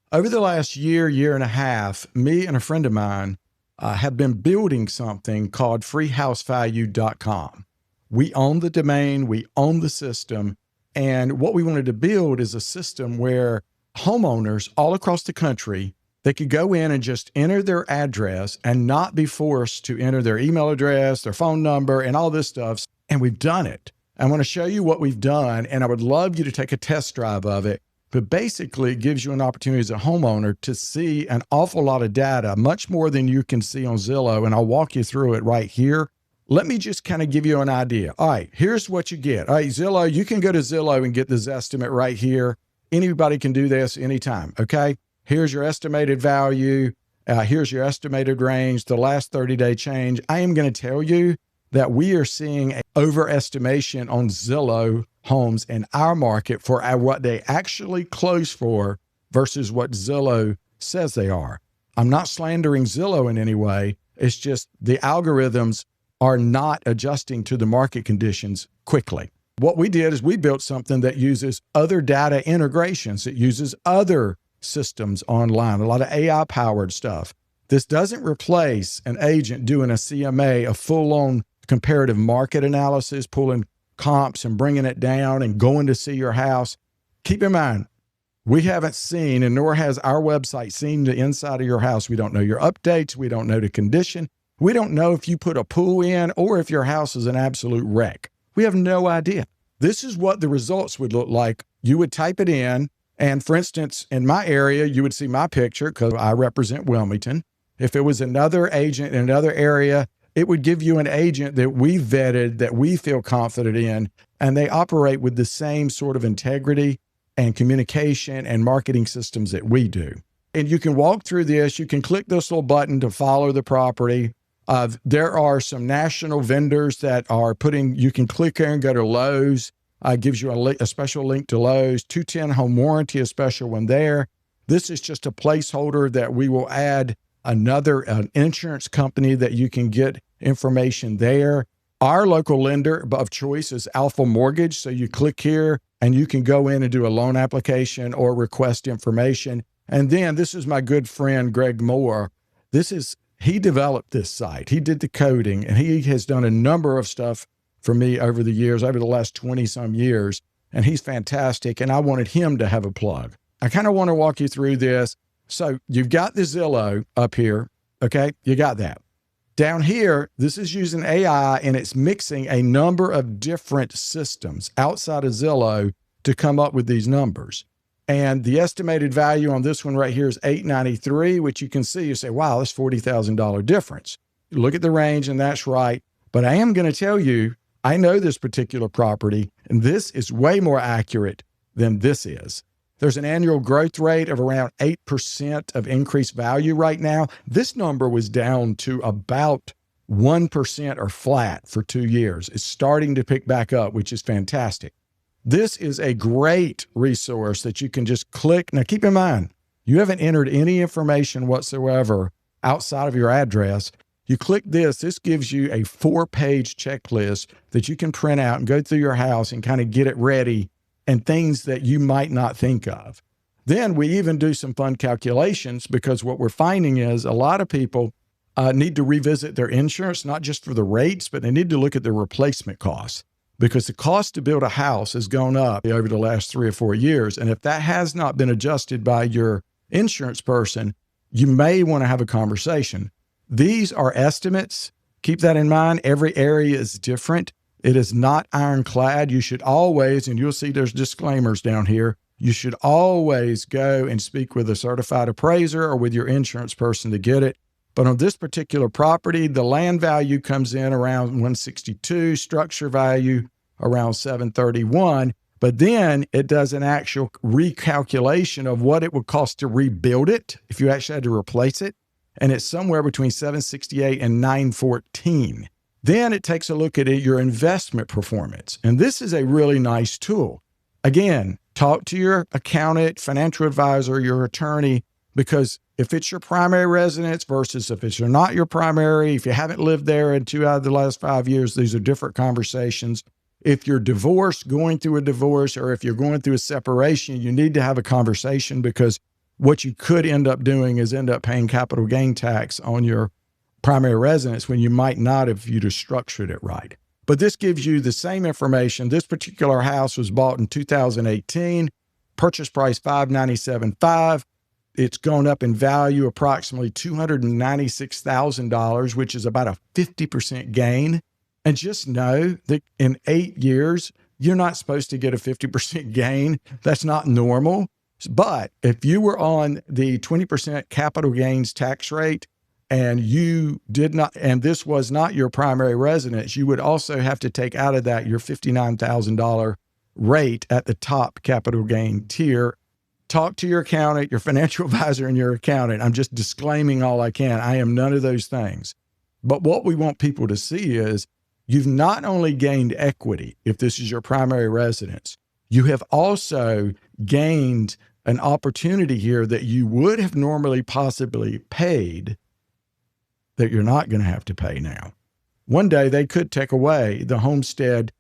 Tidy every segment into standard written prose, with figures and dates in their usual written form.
Over the last year, year and a half, me and a friend of mine have been building something called FreeHouseValue.com. We own the domain, we own the system, and what we wanted to build is a system where homeowners all across the country, they could go in and just enter their address and not be forced to enter their email address, their phone number, and all this stuff. And we've done it. I want to show you what we've done, and I would love you to take a test drive of it. But basically, it gives you an opportunity as a homeowner to see an awful lot of data, much more than you can see on Zillow. And I'll walk you through it right here. Let me just kind of give you an idea. All right, here's what you get. All right, Zillow, you can go to Zillow and get this estimate right here. Anybody can do this anytime, okay? Here's your estimated value. Here's your estimated range, the last 30-day change. I am going to tell you that we are seeing an overestimation on Zillow homes in our market for what they actually close for versus what Zillow says they are. I'm not slandering Zillow in any way. It's just the algorithms are not adjusting to the market conditions quickly. What we did is we built something that uses other data integrations. It uses other systems online, a lot of AI-powered stuff. This doesn't replace an agent doing a CMA, a full-on comparative market analysis, pulling comps and bringing it down and going to see your house. Keep in mind, we haven't seen, and nor has our website seen the inside of your house. We don't know your updates. We don't know the condition. We don't know if you put a pool in or if your house is an absolute wreck. We have no idea. This is what the results would look like. You would type it in, and for instance, in my area, you would see my picture because I represent Wilmington. If it was another agent in another area, it would give you an agent that we vetted, that we feel confident in, and they operate with the same sort of integrity and communication and marketing systems that we do. And you can walk through this. You can click this little button to follow the property. There are some national vendors that are you can click here and go to Lowe's. Gives you a special link to Lowe's. 210 home warranty, a special one there. This is just a placeholder that we will add an insurance company that you can get information there. Our local lender of choice is Alpha Mortgage. So you click here and you can go in and do a loan application or request information. And then this is my good friend, Greg Moore. He developed this site. He did the coding, and he has done a number of stuff for me over the years, over the last 20 some years. And he's fantastic. And I wanted him to have a plug. I kind of want to walk you through this. So you've got the Zillow up here. Okay. You got that. Down here, this is using AI, and it's mixing a number of different systems outside of Zillow to come up with these numbers. And the estimated value on this one right here is $893, which you can see, you say, wow, that's $40,000 difference. You look at the range and that's right. But I am going to tell you, I know this particular property, and this is way more accurate than this is. There's an annual growth rate of around 8% of increased value right now. This number was down to about 1% or flat for 2 years. It's starting to pick back up, which is fantastic. This is a great resource that you can just click. Now, keep in mind, you haven't entered any information whatsoever outside of your address. You click this gives you a 4-page checklist that you can print out and go through your house and kind of get it ready, and things that you might not think of. Then we even do some fun calculations, because what we're finding is a lot of people need to revisit their insurance, not just for the rates, but they need to look at their replacement costs, because the cost to build a house has gone up over the last 3 or 4 years. And if that has not been adjusted by your insurance person, you may want to have a conversation. These are estimates. Keep that in mind. Every area is different. It is not ironclad. You should always, and you'll see there's disclaimers down here, you should always go and speak with a certified appraiser or with your insurance person to get it. But on this particular property, the land value comes in around 162, structure value around 731. But then it does an actual recalculation of what it would cost to rebuild it if you actually had to replace it. And it's somewhere between 768 and 914. Then it takes a look at your investment performance. And this is a really nice tool. Again, talk to your accountant, financial advisor, your attorney, because if it's your primary residence versus if it's not your primary, if you haven't lived there in 2 out of the last 5 years, these are different conversations. If you're divorced, going through a divorce, or if you're going through a separation, you need to have a conversation, because what you could end up doing is end up paying capital gain tax on your primary residence when you might not if you'd have structured it right. But this gives you the same information. This particular house was bought in 2018, purchase price $597,500. It's gone up in value approximately $296,000, which is about a 50% gain. And just know that in 8 years, you're not supposed to get a 50% gain. That's not normal. But if you were on the 20% capital gains tax rate and you did not, and this was not your primary residence, you would also have to take out of that your $59,000 rate at the top capital gain tier. Talk to your accountant, your financial advisor, and your accountant. I'm just disclaiming all I can. I am none of those things. But what we want people to see is you've not only gained equity, if this is your primary residence, you have also gained an opportunity here that you would have normally possibly paid that you're not going to have to pay now. One day they could take away the homestead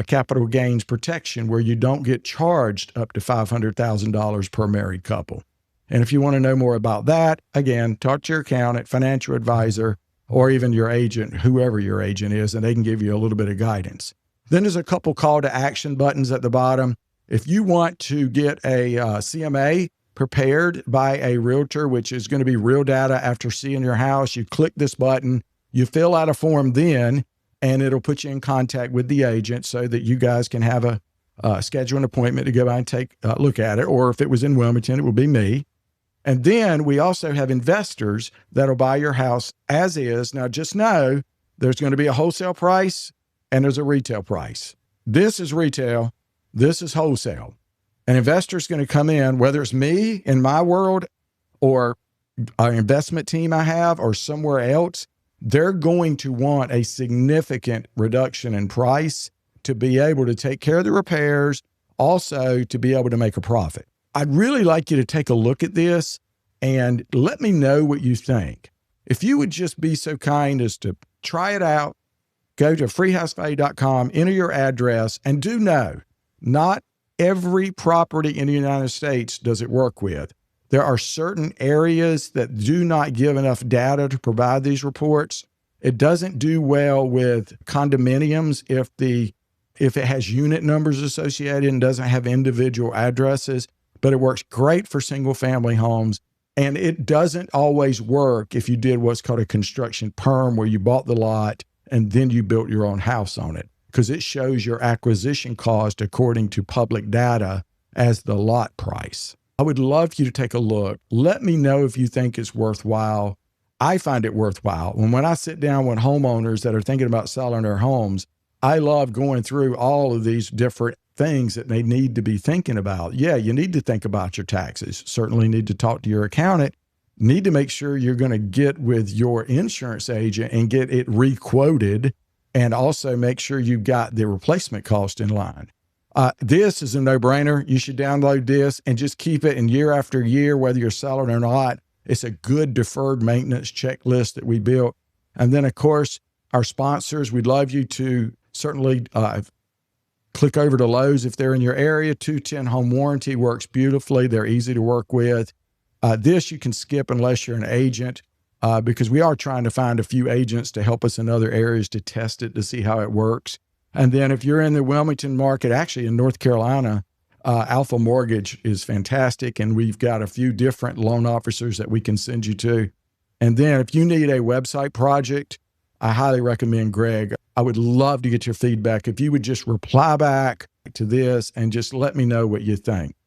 capital gains protection where you don't get charged up to $500,000 per married couple. And if you want to know more about that, again, talk to your accountant, financial advisor, or even your agent, whoever your agent is, and they can give you a little bit of guidance. Then there's a couple call to action buttons at the bottom. If you want to get a CMA prepared by a realtor, which is going to be real data after seeing your house, you click this button, you fill out a form then, and it'll put you in contact with the agent so that you guys can have a schedule an appointment to go by and take a look at it. Or if it was in Wilmington, it will be me. And then we also have investors that'll buy your house as is. Now, just know there's going to be a wholesale price and there's a retail price. This is retail. This is wholesale. An investor's going to come in, whether it's me in my world or our investment team I have or somewhere else, they're going to want a significant reduction in price to be able to take care of the repairs, also to be able to make a profit. I'd really like you to take a look at this and let me know what you think. If you would just be so kind as to try it out, go to FreeHouseValue.com, enter your address, and do know, not every property in the United States does it work with. There are certain areas that do not give enough data to provide these reports. It doesn't do well with condominiums if it has unit numbers associated and doesn't have individual addresses, but it works great for single family homes. And it doesn't always work if you did what's called a construction perm, where you bought the lot and then you built your own house on it, because it shows your acquisition cost according to public data as the lot price. I would love for you to take a look. Let me know if you think it's worthwhile. I find it worthwhile. When I sit down with homeowners that are thinking about selling their homes, I love going through all of these different things that they need to be thinking about. Yeah, you need to think about your taxes. Certainly need to talk to your accountant. Need to make sure you're going to get with your insurance agent and get it re-quoted, and also make sure you've got the replacement cost in line. This is a no-brainer. You should download this and just keep it in year after year, whether you're selling or not. It's a good deferred maintenance checklist that we built. And then, of course, our sponsors, we'd love you to certainly click over to Lowe's if they're in your area. 210 home warranty works beautifully. They're easy to work with. This you can skip unless you're an agent, because we are trying to find a few agents to help us in other areas to test it to see how it works. And then if you're in the Wilmington market, actually in North Carolina, Alpha Mortgage is fantastic. And we've got a few different loan officers that we can send you to. And then if you need a website project, I highly recommend Greg. I would love to get your feedback. If you would just reply back to this and just let me know what you think.